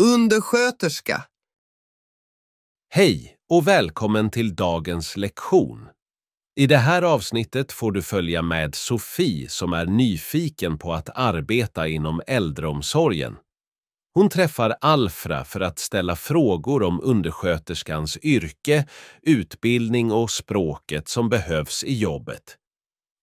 Undersköterska. Hej och välkommen till dagens lektion. I det här avsnittet får du följa med Sofie som är nyfiken på att arbeta inom äldreomsorgen. Hon träffar Alfra för att ställa frågor om undersköterskans yrke, utbildning och språket som behövs i jobbet.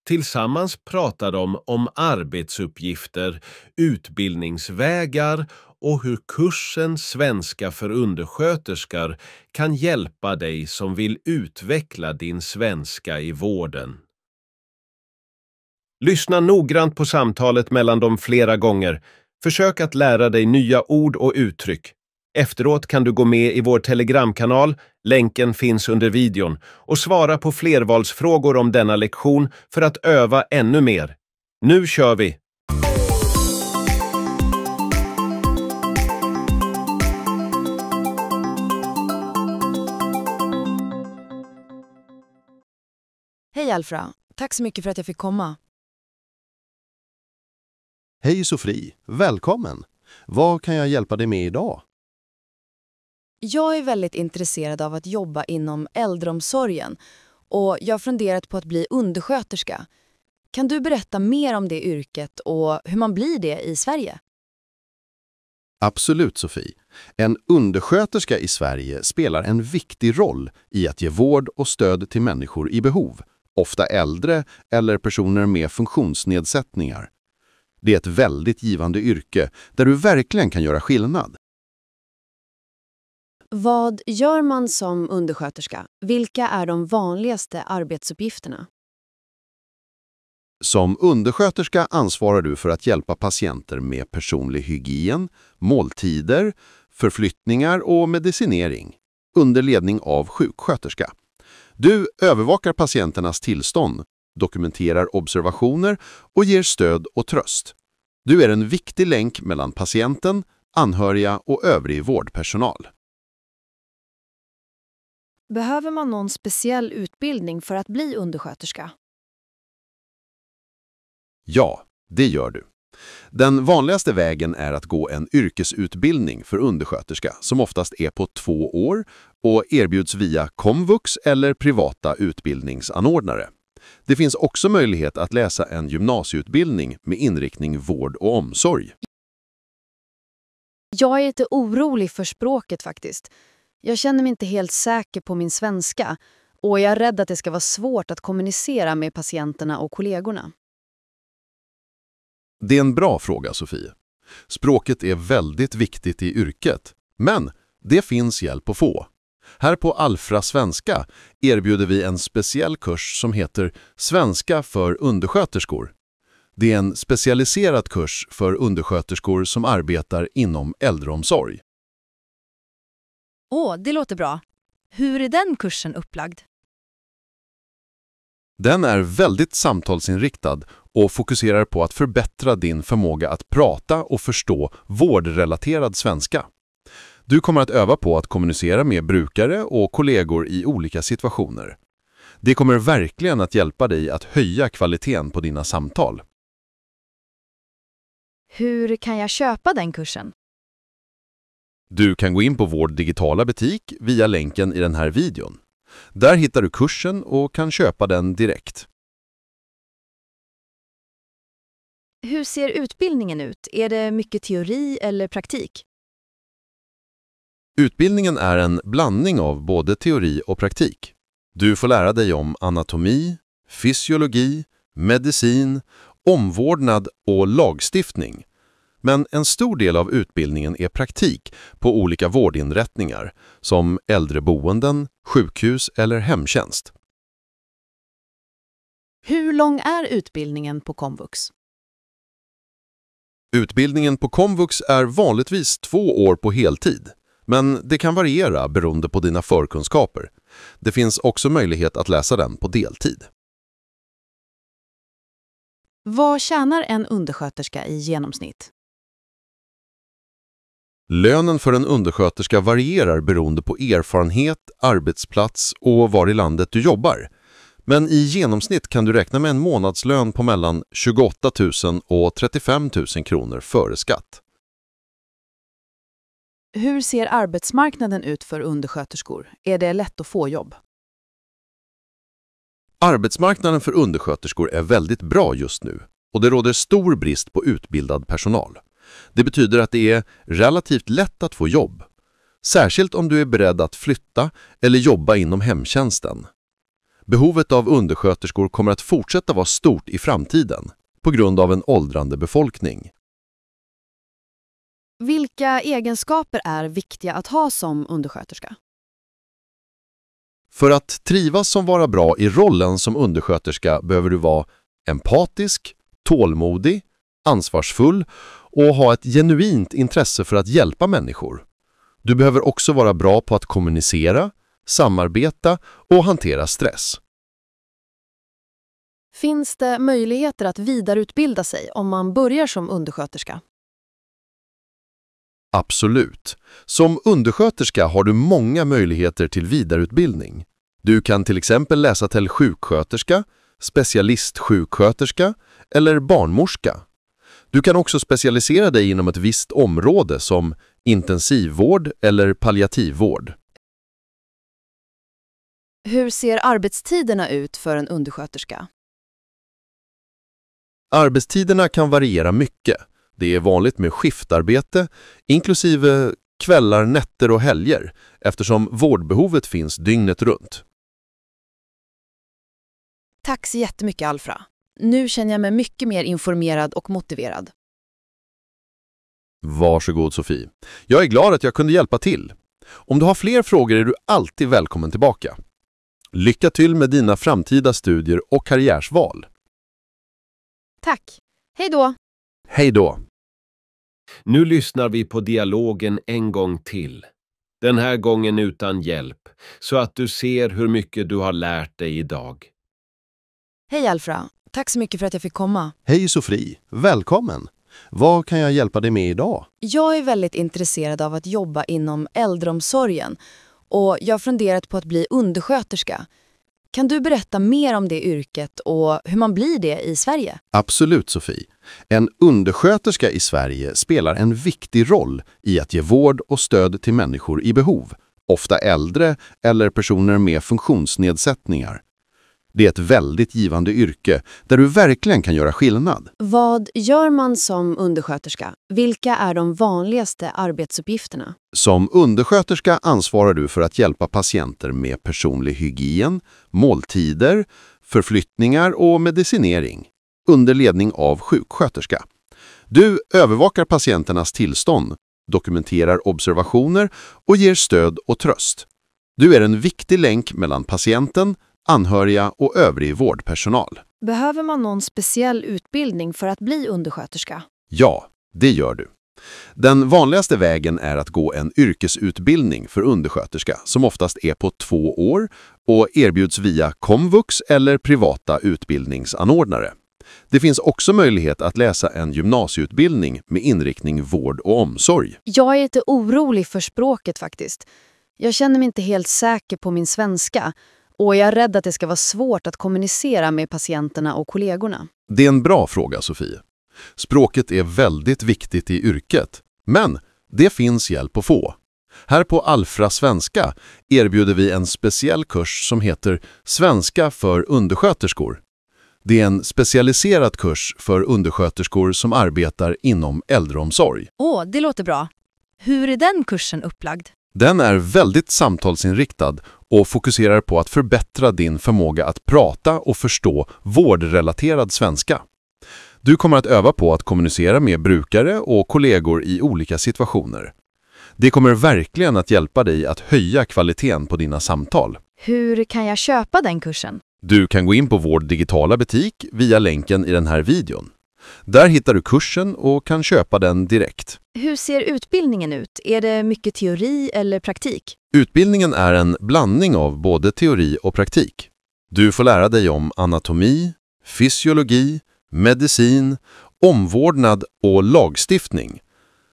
Tillsammans pratar de om arbetsuppgifter, utbildningsvägar och hur kursen Svenska för undersköterskor kan hjälpa dig som vill utveckla din svenska i vården. Lyssna noggrant på samtalet mellan dem flera gånger. Försök att lära dig nya ord och uttryck. Efteråt kan du gå med i vår telegramkanal, länken finns under videon, och svara på flervalsfrågor om denna lektion för att öva ännu mer. Nu kör vi! Hej Alfra, tack så mycket för att jag fick komma. Hej Sofie, välkommen! Vad kan jag hjälpa dig med idag? Jag är väldigt intresserad av att jobba inom äldreomsorgen och jag har funderat på att bli undersköterska. Kan du berätta mer om det yrket och hur man blir det i Sverige? Absolut Sofie. En undersköterska i Sverige spelar en viktig roll i att ge vård och stöd till människor i behov, ofta äldre eller personer med funktionsnedsättningar. Det är ett väldigt givande yrke där du verkligen kan göra skillnad. Vad gör man som undersköterska? Vilka är de vanligaste arbetsuppgifterna? Som undersköterska ansvarar du för att hjälpa patienter med personlig hygien, måltider, förflyttningar och medicinering under ledning av sjuksköterska. Du övervakar patienternas tillstånd, dokumenterar observationer och ger stöd och tröst. Du är en viktig länk mellan patienten, anhöriga och övrig vårdpersonal. Behöver man någon speciell utbildning för att bli undersköterska? Ja, det gör du. Den vanligaste vägen är att gå en yrkesutbildning för undersköterska som oftast är på 2 år och erbjuds via komvux eller privata utbildningsanordnare. Det finns också möjlighet att läsa en gymnasieutbildning med inriktning vård och omsorg. Jag är lite orolig för språket faktiskt. Jag känner mig inte helt säker på min svenska och jag är rädd att det ska vara svårt att kommunicera med patienterna och kollegorna. Det är en bra fråga, Sofie. Språket är väldigt viktigt i yrket, men det finns hjälp att få. Här på Alfra Svenska erbjuder vi en speciell kurs som heter Svenska för undersköterskor. Det är en specialiserad kurs för undersköterskor som arbetar inom äldreomsorg. Det låter bra. Hur är den kursen upplagd? Den är väldigt samtalsinriktad och fokuserar på att förbättra din förmåga att prata och förstå vårdrelaterad svenska. Du kommer att öva på att kommunicera med brukare och kollegor i olika situationer. Det kommer verkligen att hjälpa dig att höja kvaliteten på dina samtal. Hur kan jag köpa den kursen? Du kan gå in på vår digitala butik via länken i den här videon. Där hittar du kursen och kan köpa den direkt. Hur ser utbildningen ut? Är det mycket teori eller praktik? Utbildningen är en blandning av både teori och praktik. Du får lära dig om anatomi, fysiologi, medicin, omvårdnad och lagstiftning. Men en stor del av utbildningen är praktik på olika vårdinrättningar som äldreboenden, sjukhus eller hemtjänst. Hur lång är utbildningen på komvux? Utbildningen på komvux är vanligtvis 2 år på heltid, men det kan variera beroende på dina förkunskaper. Det finns också möjlighet att läsa den på deltid. Vad tjänar en undersköterska i genomsnitt? Lönen för en undersköterska varierar beroende på erfarenhet, arbetsplats och var i landet du jobbar. Men i genomsnitt kan du räkna med en månadslön på mellan 28 000 och 35 000 kronor före skatt. Hur ser arbetsmarknaden ut för undersköterskor? Är det lätt att få jobb? Arbetsmarknaden för undersköterskor är väldigt bra just nu och det råder stor brist på utbildad personal. Det betyder att det är relativt lätt att få jobb, särskilt om du är beredd att flytta eller jobba inom hemtjänsten. Behovet av undersköterskor kommer att fortsätta vara stort i framtiden på grund av en åldrande befolkning. Vilka egenskaper är viktiga att ha som undersköterska? För att trivas som vara bra i rollen som undersköterska behöver du vara empatisk, tålmodig, ansvarsfull och ha ett genuint intresse för att hjälpa människor. Du behöver också vara bra på att kommunicera, samarbeta och hantera stress. Finns det möjligheter att vidareutbilda sig om man börjar som undersköterska? Absolut. Som undersköterska har du många möjligheter till vidareutbildning. Du kan till exempel läsa till sjuksköterska, specialistsjuksköterska eller barnmorska. Du kan också specialisera dig inom ett visst område som intensivvård eller palliativvård. Hur ser arbetstiderna ut för en undersköterska? Arbetstiderna kan variera mycket. Det är vanligt med skiftarbete, inklusive kvällar, nätter och helger, eftersom vårdbehovet finns dygnet runt. Tack så jättemycket, Alfra. Nu känner jag mig mycket mer informerad och motiverad. Varsågod, Sofie. Jag är glad att jag kunde hjälpa till. Om du har fler frågor är du alltid välkommen tillbaka. Lycka till med dina framtida studier och karriärsval. Tack. Hej då! Hej då! Nu lyssnar vi på dialogen en gång till. Den här gången utan hjälp, så att du ser hur mycket du har lärt dig idag. Hej, Alfra. Tack så mycket för att jag fick komma. Hej Sofie, välkommen! Vad kan jag hjälpa dig med idag? Jag är väldigt intresserad av att jobba inom äldreomsorgen och jag har funderat på att bli undersköterska. Kan du berätta mer om det yrket och hur man blir det i Sverige? Absolut, Sofie. En undersköterska i Sverige spelar en viktig roll i att ge vård och stöd till människor i behov, ofta äldre eller personer med funktionsnedsättningar. Det är ett väldigt givande yrke där du verkligen kan göra skillnad. Vad gör man som undersköterska? Vilka är de vanligaste arbetsuppgifterna? Som undersköterska ansvarar du för att hjälpa patienter med personlig hygien, måltider, förflyttningar och medicinering under ledning av sjuksköterska. Du övervakar patienternas tillstånd, dokumenterar observationer och ger stöd och tröst. Du är en viktig länk mellan patienten, anhöriga och övrig vårdpersonal. Behöver man någon speciell utbildning för att bli undersköterska? Ja, det gör du. Den vanligaste vägen är att gå en yrkesutbildning för undersköterska som oftast är på 2 år och erbjuds via komvux eller privata utbildningsanordnare. Det finns också möjlighet att läsa en gymnasieutbildning med inriktning vård och omsorg. Jag är lite orolig för språket faktiskt. Jag känner mig inte helt säker på min svenska och jag är rädd att det ska vara svårt att kommunicera med patienterna och kollegorna. Det är en bra fråga, Sofie. Språket är väldigt viktigt i yrket, men det finns hjälp att få. Här på Alfra Svenska erbjuder vi en speciell kurs som heter Svenska för undersköterskor. Det är en specialiserad kurs för undersköterskor som arbetar inom äldreomsorg. Det låter bra. Hur är den kursen upplagd? Den är väldigt samtalsinriktad och fokuserar på att förbättra din förmåga att prata och förstå vårdrelaterad svenska. Du kommer att öva på att kommunicera med brukare och kollegor i olika situationer. Det kommer verkligen att hjälpa dig att höja kvaliteten på dina samtal. Hur kan jag köpa den kursen? Du kan gå in på vår digitala butik via länken i den här videon. Där hittar du kursen och kan köpa den direkt. Hur ser utbildningen ut? Är det mycket teori eller praktik? Utbildningen är en blandning av både teori och praktik. Du får lära dig om anatomi, fysiologi, medicin, omvårdnad och lagstiftning.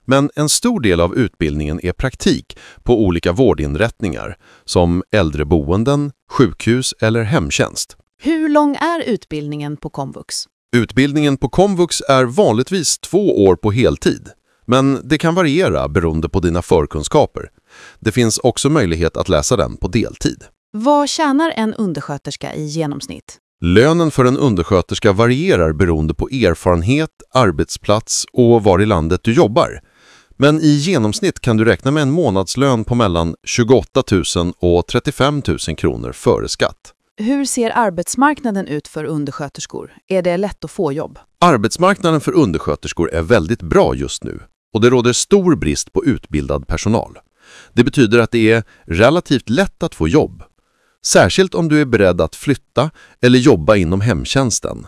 Men en stor del av utbildningen är praktik på olika vårdinrättningar som äldreboenden, sjukhus eller hemtjänst. Hur lång är utbildningen på komvux? Utbildningen på komvux är vanligtvis 2 år på heltid. Men det kan variera beroende på dina förkunskaper. Det finns också möjlighet att läsa den på deltid. Vad tjänar en undersköterska i genomsnitt? Lönen för en undersköterska varierar beroende på erfarenhet, arbetsplats och var i landet du jobbar. Men i genomsnitt kan du räkna med en månadslön på mellan 28 000 och 35 000 kronor före skatt. Hur ser arbetsmarknaden ut för undersköterskor? Är det lätt att få jobb? Arbetsmarknaden för undersköterskor är väldigt bra just nu och det råder stor brist på utbildad personal. Det betyder att det är relativt lätt att få jobb. Särskilt om du är beredd att flytta eller jobba inom hemtjänsten.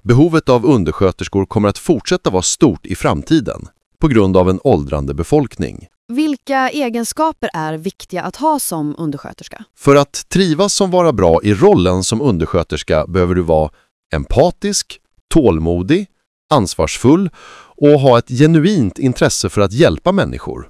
Behovet av undersköterskor kommer att fortsätta vara stort i framtiden på grund av en åldrande befolkning. Vilka egenskaper är viktiga att ha som undersköterska? För att trivas som vara bra i rollen som undersköterska behöver du vara empatisk, tålmodig, ansvarsfull och ha ett genuint intresse för att hjälpa människor.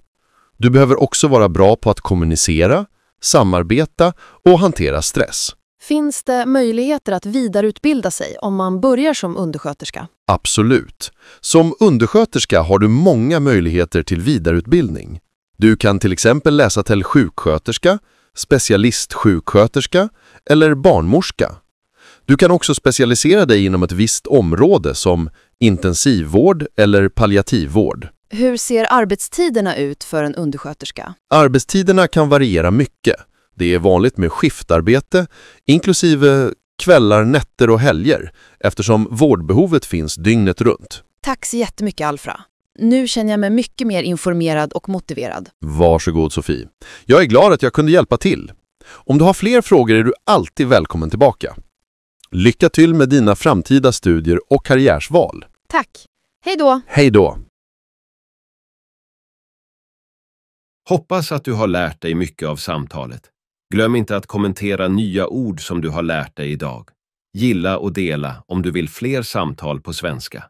Du behöver också vara bra på att kommunicera, samarbeta och hantera stress. Finns det möjligheter att vidareutbilda sig om man börjar som undersköterska? Absolut. Som undersköterska har du många möjligheter till vidareutbildning. Du kan till exempel läsa till sjuksköterska, specialistsjuksköterska eller barnmorska. Du kan också specialisera dig inom ett visst område som intensivvård eller palliativvård. Hur ser arbetstiderna ut för en undersköterska? Arbetstiderna kan variera mycket. Det är vanligt med skiftarbete, inklusive kvällar, nätter och helger, eftersom vårdbehovet finns dygnet runt. Tack så jättemycket, Alfra. Nu känner jag mig mycket mer informerad och motiverad. Varsågod, Sofie. Jag är glad att jag kunde hjälpa till. Om du har fler frågor är du alltid välkommen tillbaka. Lycka till med dina framtida studier och karriärsval. Tack. Hej då! Hej då! Hoppas att du har lärt dig mycket av samtalet. Glöm inte att kommentera nya ord som du har lärt dig idag. Gilla och dela om du vill fler samtal på svenska.